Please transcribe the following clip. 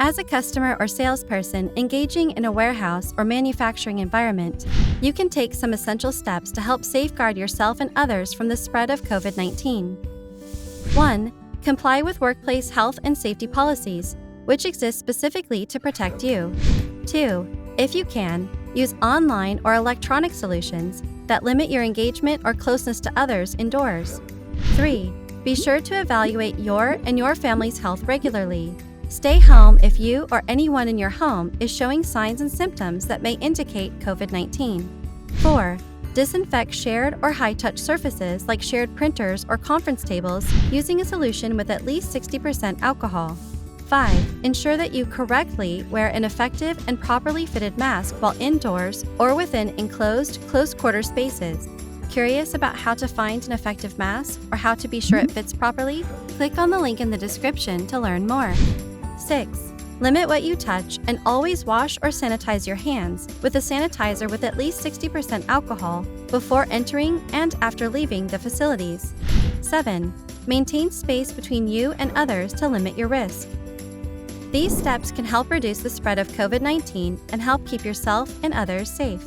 As a customer or salesperson engaging in a warehouse or manufacturing environment, you can take some essential steps to help safeguard yourself and others from the spread of COVID-19. 1. Comply with workplace health and safety policies, which exist specifically to protect you. 2. If you can, use online or electronic solutions that limit your engagement or closeness to others indoors. 3. Be sure to evaluate your and your family's health regularly. Stay home if you or anyone in your home is showing signs and symptoms that may indicate COVID-19. 4. Disinfect shared or high-touch surfaces like shared printers or conference tables using a solution with at least 60% alcohol. 5. Ensure that you correctly wear an effective and properly fitted mask while indoors or within enclosed, close-quarter spaces. Curious about how to find an effective mask or how to be sure it fits properly? Click on the link in the description to learn more. 6. Limit what you touch and always wash or sanitize your hands with a sanitizer with at least 60% alcohol before entering and after leaving the facilities. 7. Maintain space between you and others to limit your risk. These steps can help reduce the spread of COVID-19 and help keep yourself and others safe.